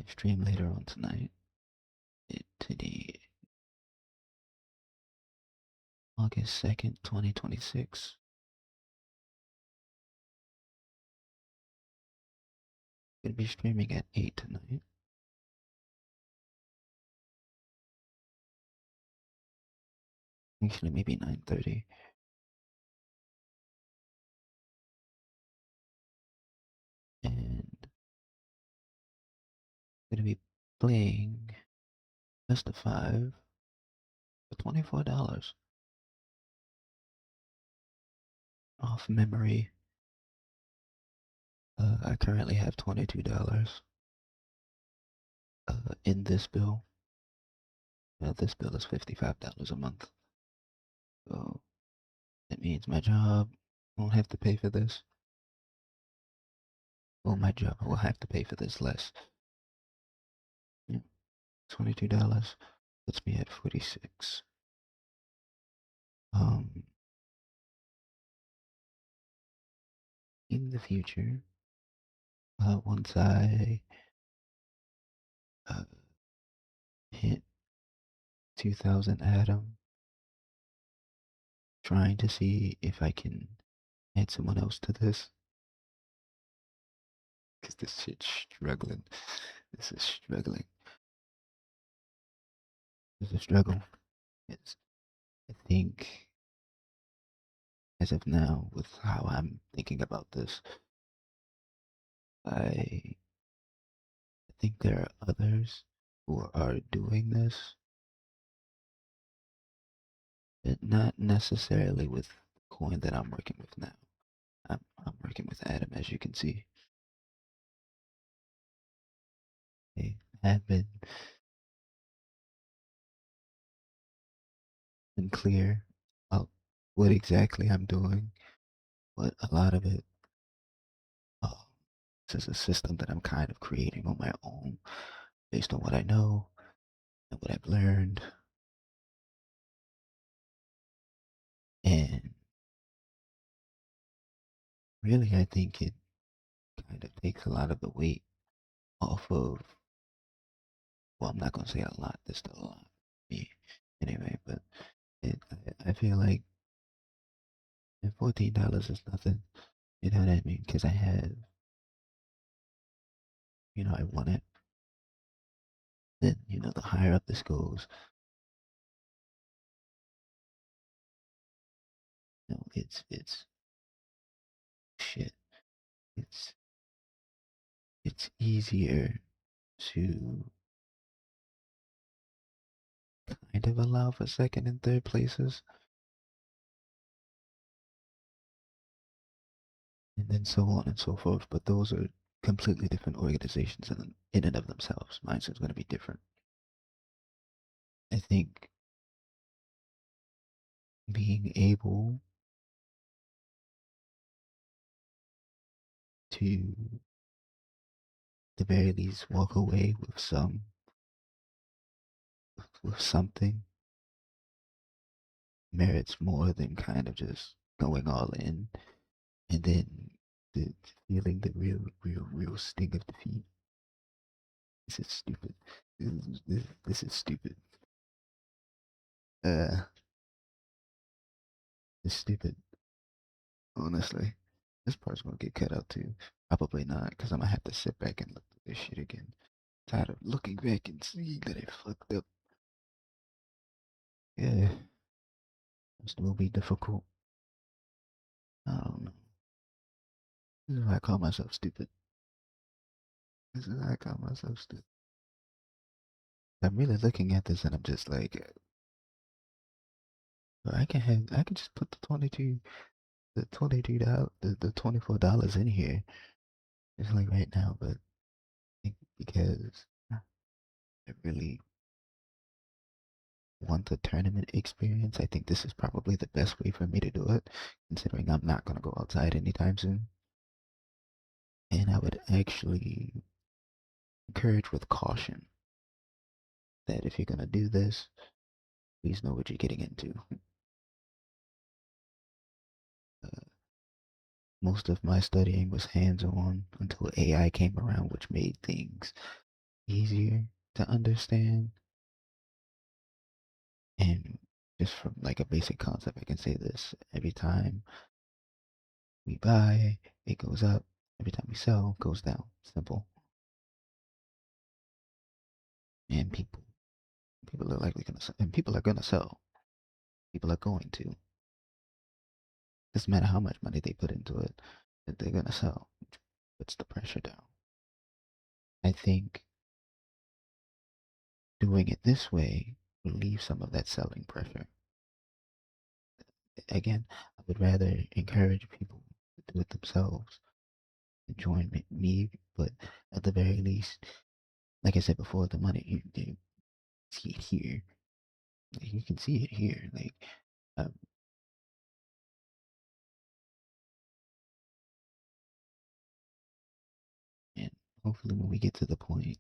stream later on tonight. Today, August 2nd, 2026. Gonna be streaming at 8 tonight. Actually, maybe 9:30. And gonna be playing Best of 5 for $24 off memory. I currently have $22 in this bill. This bill is $55 a month. So that means my job won't have to pay for this. Well, my job will have to pay for this less. Yeah, $22 puts me at 46. In the future, once I hit 2,000 Atom, trying to see if I can add someone else to this. Because this shit's struggling. This is struggling. This is a struggle. It's, I think, as of now, with how I'm thinking about this, I think there are others who are doing this, but not necessarily with the coin that I'm working with now. I'm working with Atom, as you can see. I have been clear about what exactly I'm doing, but a lot of it, this is a system that I'm kind of creating on my own based on what I know and what I've learned. And really, I think it kind of takes a lot of the weight off of, well, I'm not going to say a lot, there's still a lot for me anyway, but I feel like $14 is nothing, you know what I mean? Because I have, I want it. Then, the higher up this goes, it's shit. It's easier to kind of allow for second and third places, and then so on and so forth. But those are completely different organizations in and of themselves. Mine's is going to be different. I think being able to, the very least, walk away with something merits more than kind of just going all in and then the feeling the real sting of defeat. This is stupid. This is stupid. It's stupid. Honestly, this part's gonna get cut out too. Probably not, because I'm gonna have to sit back and look through this shit again. Tired of looking back and seeing that I fucked up. Yeah, this will be difficult. I don't know. This is why I call myself stupid. This is why I call myself stupid. I'm really looking at this and I'm just like, I can just put the $22, the $24 in here. It's like right now, but I think because I really want the tournament experience, I think this is probably the best way for me to do it, considering I'm not gonna go outside anytime soon. And I would actually encourage with caution that if you're gonna do this, please know what you're getting into. Most of my studying was hands-on until AI came around, which made things easier to understand. And just from like a basic concept, I can say this: every time we buy, it goes up. Every time we sell, it goes down. Simple. And people are likely gonna sell, and people are gonna sell. People are going to. Doesn't matter how much money they put into it, that they're gonna sell. Puts the pressure down. I think doing it this way relieves some of that selling pressure. Again, I would rather encourage people to do it themselves and join me, but at the very least, like I said before, the money you see it here. You can see it here. Like, um, and hopefully when we get to the point,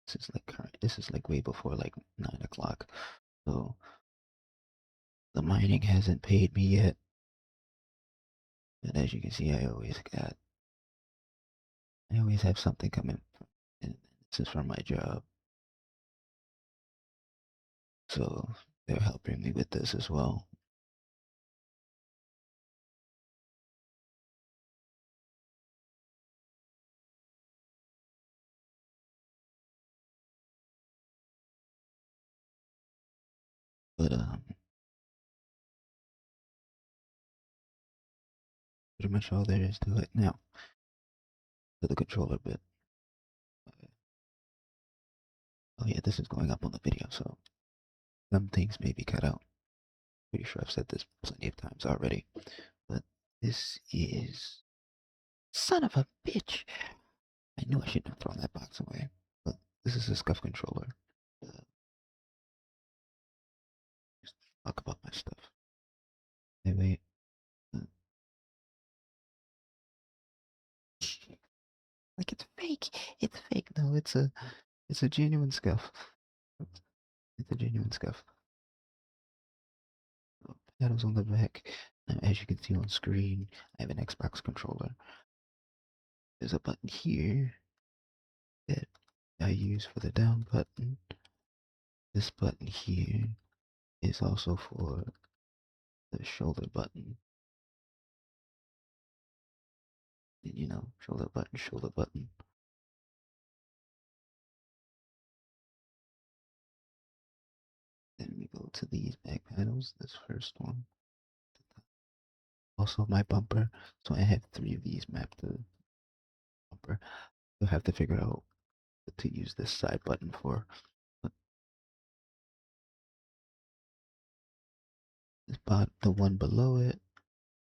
this is like current. This is like way before like 9 o'clock. So the mining hasn't paid me yet. And as you can see, I always have something coming. And this is from my job. So they're helping me with this as well. But pretty much all there is to it now. To the controller bit. Oh yeah, this is going up on the video, so some things may be cut out. Pretty sure I've said this plenty of times already. But this is... Son of a bitch! I knew I shouldn't have thrown that box away. But this is a scuff controller. Just talk about my stuff. Anyway, like it's fake. It's fake. No, it's a genuine scuff. It's a genuine scuff. Pedals on the back. Now, as you can see on screen, I have an Xbox controller. There's a button here that I use for the down button. This button here is also for the shoulder button. And, you know, shoulder button, shoulder button. Then we go to these back panels. This first one. Also my bumper. So I have 3 of these mapped to bumper. You'll have to figure out what to use this side button for. But the one below it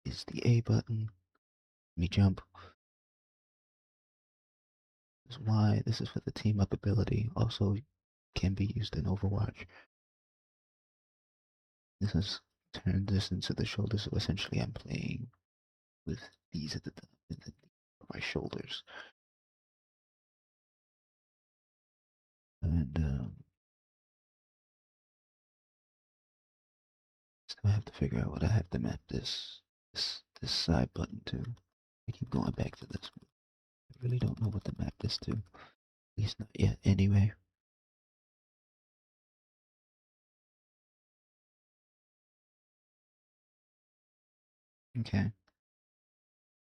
is the A button. Let me jump. This is Y. This is for the team up ability. Also can be used in Overwatch. This is turn this into the shoulder, so essentially I'm playing with these at the top and then my shoulders. And so I have to figure out what I have to map this side button to. I keep going back to this one. I really don't know what to map this to. At least not yet anyway. Okay. I'm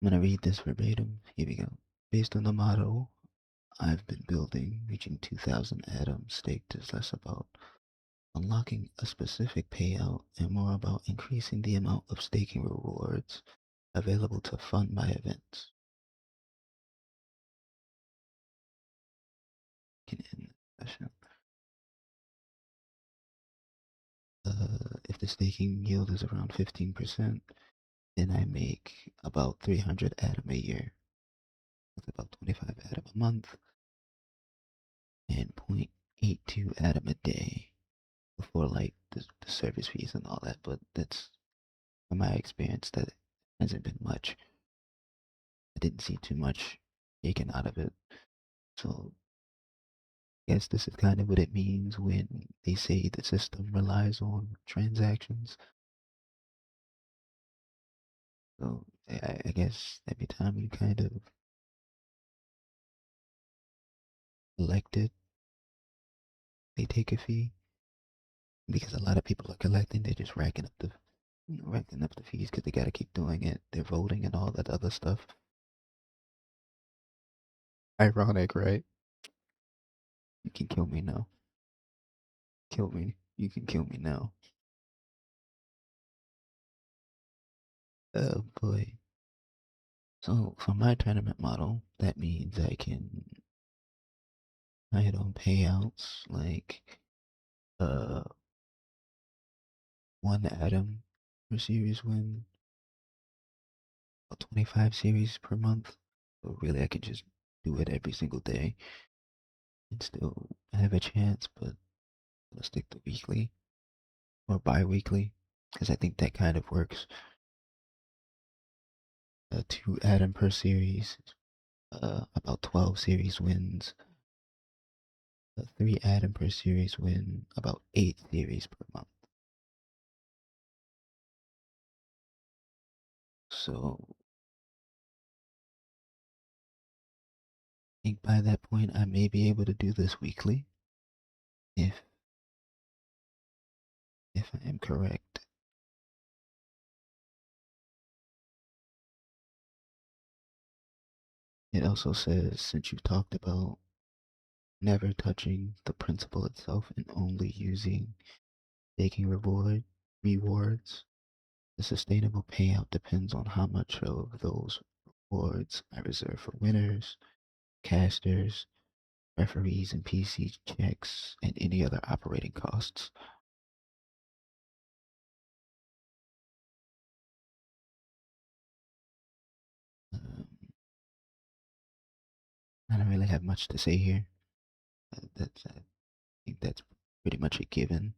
gonna read this verbatim. Here we go. Based on the model I've been building, reaching 2,000 atoms staked is less about unlocking a specific payout and more about increasing the amount of staking rewards available to fund my events. Can end the session. If the staking yield is around 15%, then I make about 300 atom a year. That's about 25 atom a month and 0.82 atom a day before like the service fees and all that. But that's, from my experience, that hasn't been much. I didn't see too much taken out of it. So I guess this is kind of what it means when they say the system relies on transactions. So I guess every time you kind of elect it, they take a fee because a lot of people are collecting. They're just racking up the fees because they got to keep doing it. They're voting and all that other stuff. Ironic, right? You can kill me now. Kill me. You can kill me now. Oh boy. So for my tournament model, that means I can hit on payouts like uh 1 atom per series win, or 25 series per month. So really I can just do it every single day and still have a chance, but let's stick to weekly or bi-weekly because I think that kind of works. 2 atom per series, about 12 series wins. 3 atom per series win, about 8 series per month. So I think by that point I may be able to do this weekly if I am correct. It also says, since you've talked about never touching the principle itself and only using staking rewards, the sustainable payout depends on how much of those rewards I reserve for winners, casters, referees, and PC checks, and any other operating costs. Um, I don't really have much to say here. I think that's pretty much a given.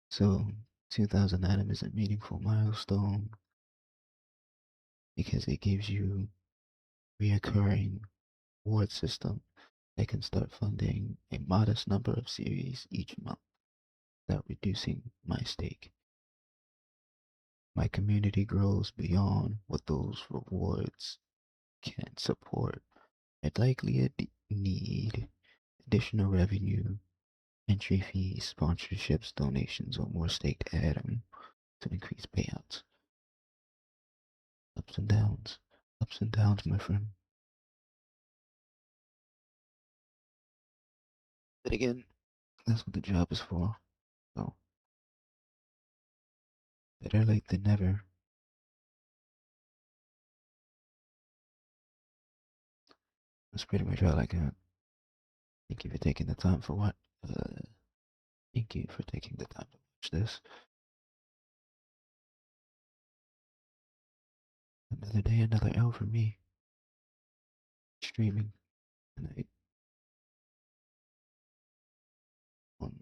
So 2,000 atom is a meaningful milestone because it gives you reoccurring reward system that can start funding a modest number of series each month without reducing my stake. My community grows beyond what those rewards can support. I'd likely need additional revenue, entry fees, sponsorships, donations, or more staked atom to increase payouts. Ups and downs. Ups and downs, my friend. But again, that's what the job is for. So, better late than never. That's pretty much all I got. Thank you for taking the time for what? Thank you for taking the time to watch this. Another day, another L for me. Streaming tonight on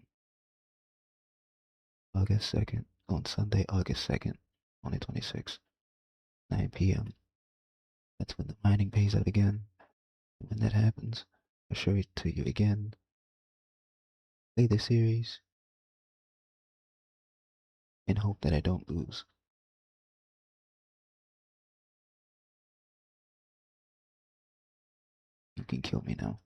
August 2nd, on Sunday, August 2nd, 2026, 9 p.m. That's when the mining pays out again. When that happens, I'll show it to you again. Play the series and hope that I don't lose. You can kill me now.